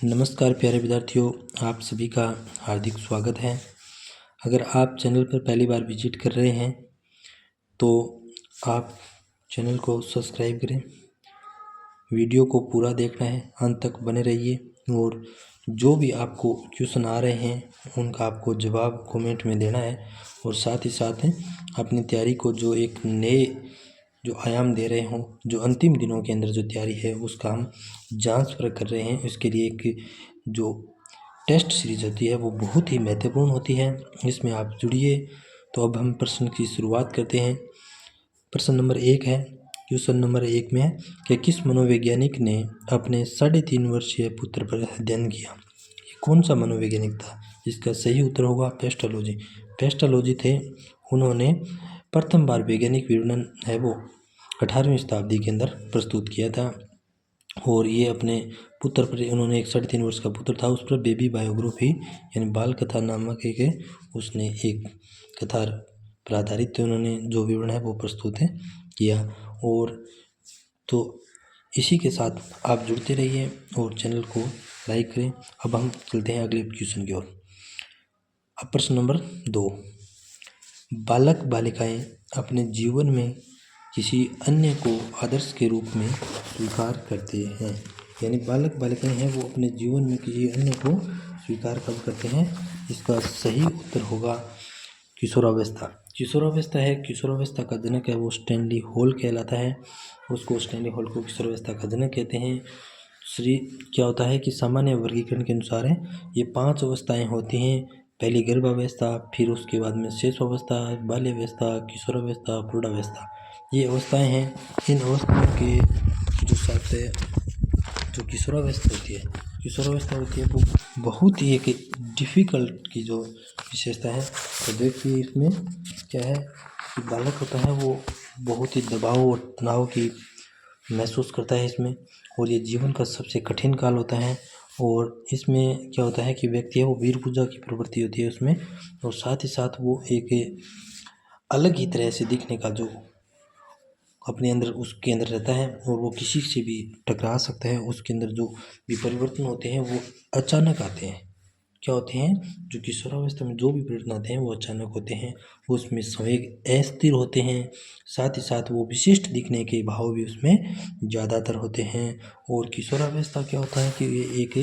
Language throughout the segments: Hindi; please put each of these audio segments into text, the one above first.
नमस्कार प्यारे विद्यार्थियों, आप सभी का हार्दिक स्वागत है। अगर आप चैनल पर पहली बार विजिट कर रहे हैं तो आप चैनल को सब्सक्राइब करें, वीडियो को पूरा देखना है, अंत तक बने रहिए और जो भी आपको क्वेश्चन आ रहे हैं उनका आपको जवाब कमेंट में देना है। और साथ ही साथ अपनी तैयारी को जो एक नए जो आयाम दे रहे हों, जो अंतिम दिनों के अंदर जो तैयारी है उसका हम जांच परख कर रहे हैं। इसके लिए एक जो टेस्ट सीरीज होती है वो बहुत ही महत्वपूर्ण होती है, इसमें आप जुड़िए। तो अब हम प्रश्न की शुरुआत करते हैं। प्रश्न नंबर 1 है। क्वेश्चन नंबर 1 में है कि किस मनोवैज्ञानिक ने अपने 3.5 वर्षीय पुत्र पर अध्ययन किया? ये कौन सा मनोवैज्ञानिक था? इसका सही उत्तर होगा पेस्टालोजी। पेस्टालोजी थे, उन्होंने प्रथम बार वैज्ञानिक विवरण है वो 18वीं शताब्दी के अंदर प्रस्तुत किया था। और ये अपने पुत्र पर उन्होंने एक 3.5 वर्ष का पुत्र था, उस पर बेबी बायोग्राफी यानी बाल कथा नामक एक उसने एक कथा पर आधारित उन्होंने जो विवरण है वो प्रस्तुत है किया। और तो इसी के साथ आप जुड़ते रहिए और चैनल को लाइक करें। अब हम चलते हैं अगले क्वेश्चन की ओर। अब प्रश्न नंबर 2, बालक बालिकाएं अपने जीवन में किसी अन्य को आदर्श के रूप में स्वीकार करते हैं। यानी बालक बालिकाएं हैं वो अपने जीवन में किसी अन्य को स्वीकार कब करते हैं? इसका सही उत्तर होगा किशोरावस्था। किशोरावस्था है, किशोरावस्था का जनक है वो स्टैनली हॉल कहलाता है। उसको स्टैनली हॉल को किशोरावस्था का जनक कहते हैं। क्या होता है कि सामान्य वर्गीकरण के अनुसार है ये 5 अवस्थाएं होती हैं। पहली गर्भावस्था, फिर उसके बाद में शेषावस्था, बाल्यावस्था, किशोरावस्था, प्रौढ़ावस्था, ये अवस्थाएं हैं। इन अवस्थाओं के जो साथ जो किशोरावस्था होती है वो बहुत ही एक डिफ़िकल्ट की जो विशेषता है। तो देखिए इसमें क्या है कि बालक होता है वो बहुत ही दबाव और तनाव की महसूस करता है इसमें, और ये जीवन का सबसे कठिन काल होता है। और इसमें क्या होता है कि व्यक्ति है वो वीर पूजा की प्रवृत्ति होती है उसमें, और साथ ही साथ वो एक अलग ही तरह से दिखने का जो अपने अंदर उसके अंदर रहता है, और वो किसी से भी टकरा सकता है। उसके अंदर जो भी परिवर्तन होते हैं वो अचानक आते हैं। क्या होते हैं? जो किशोरावस्था में जो भी परिवर्तन आते हैं वो अचानक होते हैं। उसमें संवेग अस्थिर होते हैं, साथ ही साथ वो विशिष्ट दिखने के भाव भी उसमें ज़्यादातर होते हैं। और किशोरावस्था क्या होता है कि ये एक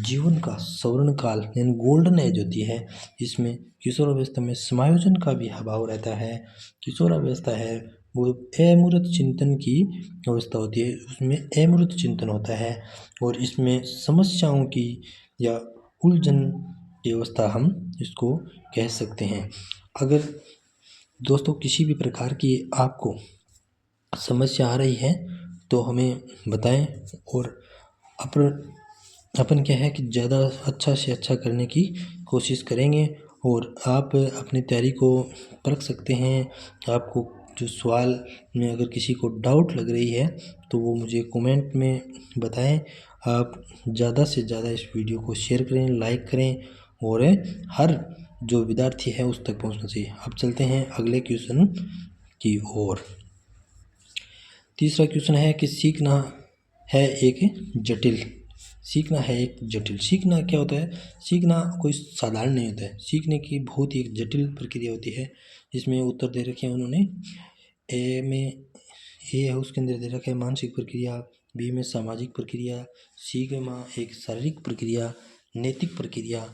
जीवन का स्वर्ण काल यानी गोल्डन एज होती है। इसमें किशोरावस्था में समायोजन का भी अभाव रहता है। किशोरावस्था है वो अमूर्त चिंतन की अवस्था होती है, उसमें अमूर्त चिंतन होता है। और इसमें समस्याओं की या उलझन की अवस्था हम इसको कह सकते हैं। अगर दोस्तों किसी भी प्रकार की आपको समस्या आ रही है तो हमें बताएं, और अपन क्या है कि ज़्यादा अच्छा से अच्छा करने की कोशिश करेंगे। और आप अपनी तैयारी को परख सकते हैं। आपको जो सवाल में अगर किसी को डाउट लग रही है तो वो मुझे कमेंट में बताएं। आप ज़्यादा से ज़्यादा इस वीडियो को शेयर करें, लाइक करें, और हर जो विद्यार्थी है उस तक पहुंचना चाहिए। अब चलते हैं अगले क्वेश्चन की ओर। तीसरा क्वेश्चन है कि सीखना है एक जटिल। सीखना क्या होता है? सीखना कोई साधारण नहीं होता है। सीखने की बहुत ही एक जटिल प्रक्रिया होती है। इसमें उत्तर दे रखे हैं उन्होंने। ए है उसके अंदर दे रखा है मानसिक प्रक्रिया, बी में सामाजिक प्रक्रिया, सी में एक शारीरिक प्रक्रिया, नैतिक प्रक्रिया,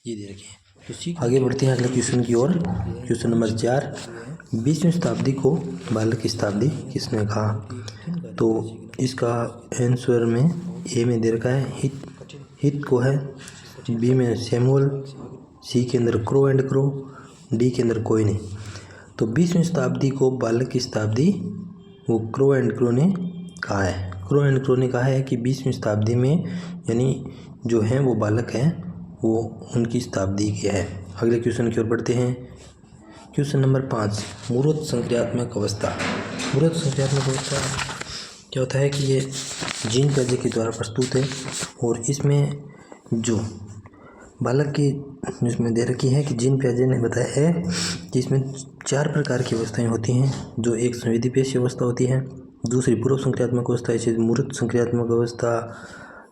ये दे रखे हैं। तो आगे बढ़ते हैं अगले क्वेश्चन की ओर। क्वेश्चन नंबर 4, 20वीं शताब्दी को बालक की शताब्दी किसने कहा? तो इसका आंसर में ए में दे रखा है हित को है, बी में सैमुअल, सी के अंदर क्रो एंड क्रो, डी के अंदर कोई नहीं। तो 20वीं शताब्दी को बालक की शताब्दी वो क्रो एंड क्रो ने कहा है। क्रो एंड क्रो ने कहा है कि 20वीं शताब्दी में यानी जो हैं वो बालक हैं वो उनकी शताब्दी की है। अगले क्वेश्चन की ओर बढ़ते हैं। क्वेश्चन नंबर 5, मूर्त संक्रियात्मक अवस्था। मूर्त संक्रियात्मक अवस्था क्या होता है कि ये जीन पियाजे के द्वारा प्रस्तुत है। और इसमें जो बालक की जिसमें दे रखी है कि जीन पियाजे ने बताया है कि इसमें 4 प्रकार की अवस्थाएं होती हैं। जो एक संवेदीपेशी अवस्था होती है, दूसरी पूर्व संक्रियात्मक अवस्था, इसे मूर्त संक्रियात्मक अवस्था,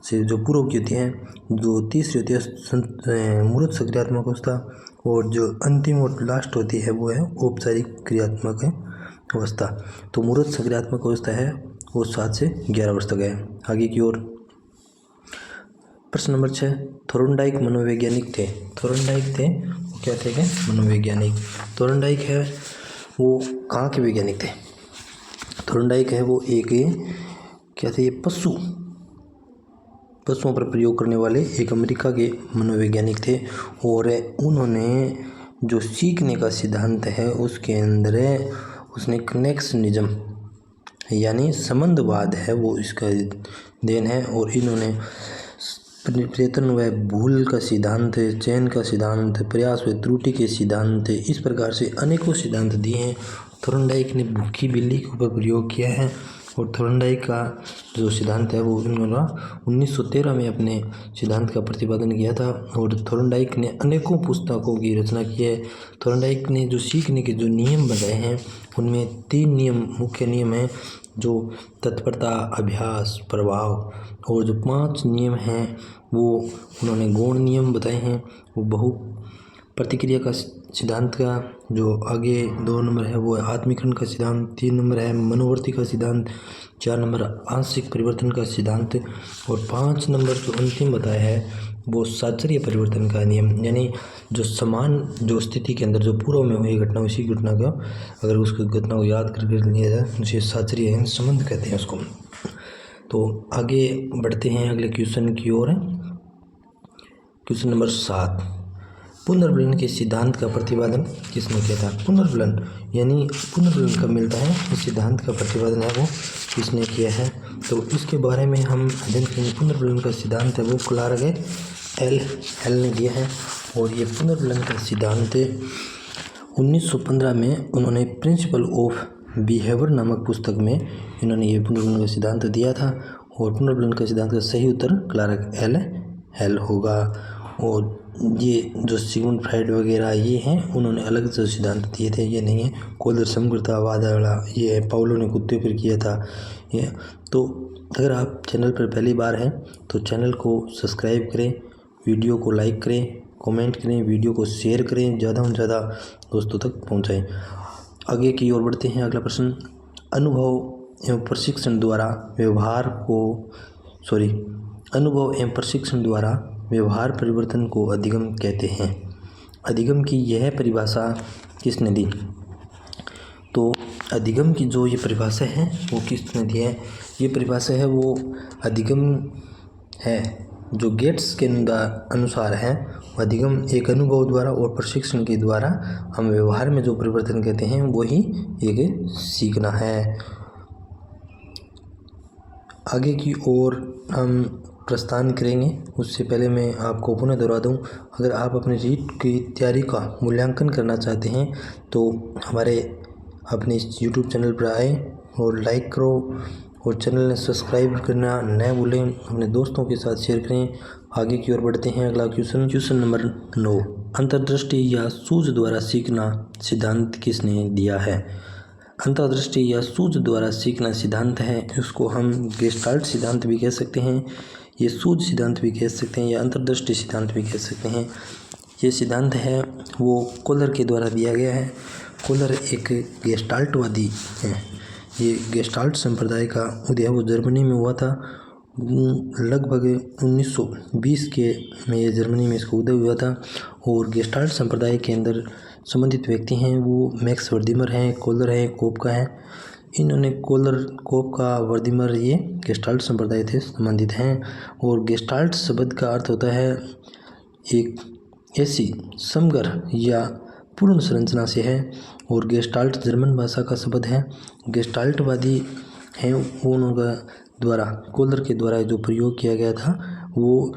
से जो पूर्व की होती है, जो तीसरी होती है मूर्त सक्रियात्मक अवस्था, और जो अंतिम और लास्ट होती है वो है औपचारिक क्रियात्मक अवस्था। तो मूर्त सक्रियात्मक अवस्था है वो 7 से 11 वर्ष तक है। आगे की ओर प्रश्न नंबर 6, थोर्नडाइक मनोवैज्ञानिक थे। थोर्नडाइक थे वो क्या थे? मनोवैज्ञानिक। थोर्नडाइक है वो कहाँ के वैज्ञानिक थे? थोर्नडाइक है वो एक क्या थे? पशुओं पर प्रयोग करने वाले एक अमेरिका के मनोवैज्ञानिक थे, और उन्होंने जो सीखने का सिद्धांत है उसके अंदर उसने कनेक्शनिज्म यानी संबंधवाद है वो इसका देन है। और इन्होंने प्रयत्न व भूल का सिद्धांत, चयन का सिद्धांत, प्रयास व त्रुटि के सिद्धांत, इस प्रकार से अनेकों सिद्धांत दिए हैं। थोर्नडाइक ने भूखी बिल्ली के ऊपर प्रयोग किया है, और थोर्नडाइक का जो सिद्धांत है वो उन्होंने 1913 में अपने सिद्धांत का प्रतिपादन किया था। और थोर्नडाइक ने अनेकों पुस्तकों की रचना की है। थोर्नडाइक ने जो सीखने के जो नियम बताए हैं उनमें 3 नियम मुख्य नियम हैं, जो तत्परता, अभ्यास, प्रभाव, और जो 5 नियम हैं वो उन्होंने गौण नियम बताए हैं। वो बहु प्रतिक्रिया का सिद्धांत का जो आगे 2 नंबर है वो आत्मीकरण का सिद्धांत, 3 नंबर है मनोवर्ती का सिद्धांत, 4 नंबर आंशिक परिवर्तन का सिद्धांत, और 5 नंबर जो अंतिम बताया है वो साचर्य परिवर्तन का नियम, यानी जो समान जो स्थिति के अंदर जो पूर्व में हुई घटना उसी घटना का अगर उस घटना को याद करके लिया जाए उसे साचर्य संबंध कहते हैं उसको। तो आगे बढ़ते हैं अगले क्वेश्चन की ओर। क्वेश्चन नंबर 7, पुनर्बलन के सिद्धांत का प्रतिपादन किसने किया था? पुनर्बलन यानी पुनर्बलन कब मिलता है, इस सिद्धांत का प्रतिपादन है वो किसने किया है? तो इसके बारे में हम अध्ययन करेंगे। पुनर्बलन का सिद्धांत है वो क्लार्क एल ने दिया है, और ये पुनर्बलन का सिद्धांत 1915 में उन्होंने प्रिंसिपल ऑफ बिहेवियर नामक पुस्तक में इन्होंने ये पुनर्बलन का सिद्धांत दिया था। और पुनर्बलन का सिद्धांत का सही उत्तर क्लार्क एल होगा। और ये जो सिगमंड फ्राइड वगैरह ये हैं उन्होंने अलग से सिद्धांत दिए थे, ये नहीं है। कोलर समग्रतावाद वाला ये पाउलो ने कुत्ते पर किया था ये। तो अगर आप चैनल पर पहली बार हैं तो चैनल को सब्सक्राइब करें, वीडियो को लाइक करें, कमेंट करें, वीडियो को शेयर करें, ज़्यादा से ज़्यादा दोस्तों तक पहुँचाएँ। आगे की ओर बढ़ते हैं। अगला प्रश्न, अनुभव एवं प्रशिक्षण द्वारा व्यवहार परिवर्तन को अधिगम कहते हैं। अधिगम की यह परिभाषा किसने दी? तो अधिगम की जो ये परिभाषा है वो किसने दी है? ये परिभाषा है वो अधिगम है जो गेट्स के अनुसार है। अधिगम एक अनुभव द्वारा और प्रशिक्षण के द्वारा हम व्यवहार में जो परिवर्तन कहते हैं वही एक सीखना है। आगे की ओर हम प्रस्थान करेंगे, उससे पहले मैं आपको पुनः दोहरा दूं, अगर आप अपने रीट की तैयारी का मूल्यांकन करना चाहते हैं तो हमारे अपने इस यूट्यूब चैनल पर आएँ और लाइक करो, और चैनल ने सब्सक्राइब करना न भूलें, अपने दोस्तों के साथ शेयर करें। आगे की ओर बढ़ते हैं। अगला क्वेश्चन नंबर 9, अंतर्दृष्टि या सूझ द्वारा सीखना सिद्धांत किसने दिया है? अंतर्दृष्टि या सूझ द्वारा सीखना सिद्धांत है, इसको हम गेस्टाल्ट सिद्धांत भी कह सकते हैं, ये सूझ सिद्धांत भी कह सकते हैं, या अंतर्दृष्टि सिद्धांत भी कह सकते हैं। ये सिद्धांत है वो कोलर के द्वारा दिया गया है। कोलर एक गेस्टाल्टवादी है। ये गेस्टाल्ट संप्रदाय का उदय वो जर्मनी में हुआ था, लगभग 1920 के में ये जर्मनी में इसका उदय हुआ था। और गेस्टाल्ट संप्रदाय के अंदर संबंधित व्यक्ति हैं वो मैक्स वर्दीमर हैं, कोलर हैं, कोपका है। इन्होंने कोलर, कोपका, वर्दीमर ये गेस्टाल्ट संप्रदाय से संबंधित हैं। और गेस्टाल्ट शब्द का अर्थ होता है एक ऐसी समग्र या पूर्ण संरचना से है, और गेस्टाल्ट जर्मन भाषा का शब्द है। गेस्टाल्टवादी हैं उनका द्वारा कोलर के द्वारा जो प्रयोग किया गया था वो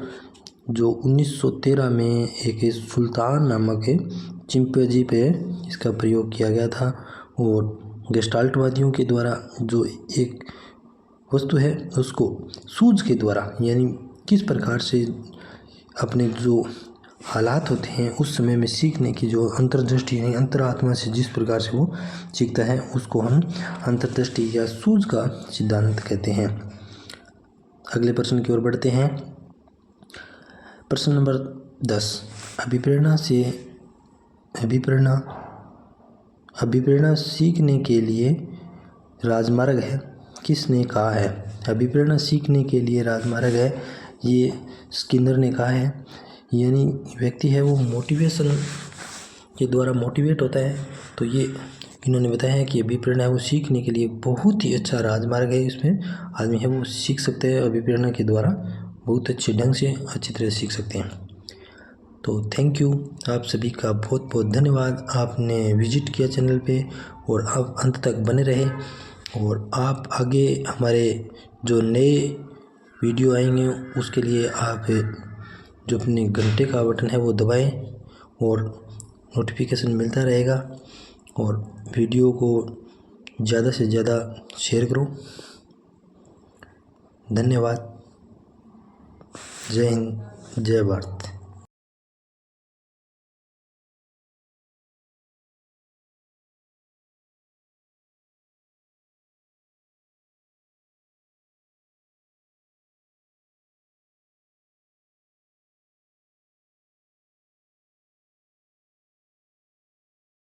जो 1913 में एक सुल्तान नामक चिंपैंजी पे इसका प्रयोग किया गया था। और गेस्टाल्टवादियों के द्वारा जो एक वस्तु है उसको सूझ के द्वारा, यानी किस प्रकार से अपने जो हालात होते हैं उस समय में सीखने की जो अंतर्दृष्टि यानी अंतरात्मा से जिस प्रकार से वो सीखता है उसको हम अंतर्दृष्टि या सूझ का सिद्धांत कहते हैं। अगले प्रश्न की ओर बढ़ते हैं। प्रश्न नंबर 10। अभिप्रेरणा सीखने के लिए राजमार्ग है, किसने कहा है? अभिप्रेरणा सीखने के लिए राजमार्ग है, ये स्किनर ने कहा है। यानी व्यक्ति है वो मोटिवेशन के द्वारा मोटिवेट होता है, तो ये इन्होंने बताया है कि अभिप्रेरणा है वो सीखने के लिए बहुत ही अच्छा राजमार्ग है। इसमें आदमी है वो सीख सकते हैं, अभिप्रेरणा के द्वारा बहुत अच्छे ढंग से अच्छी तरह सीख सकते हैं। तो थैंक यू, आप सभी का बहुत बहुत धन्यवाद। आपने विजिट किया चैनल पे और आप अंत तक बने रहे, और आप आगे हमारे जो नए वीडियो आएंगे उसके लिए आप जो अपने घंटे का बटन है वो दबाएं और नोटिफिकेशन मिलता रहेगा। और वीडियो को ज़्यादा से ज़्यादा शेयर करो। धन्यवाद। जय हिंद, जय भारत।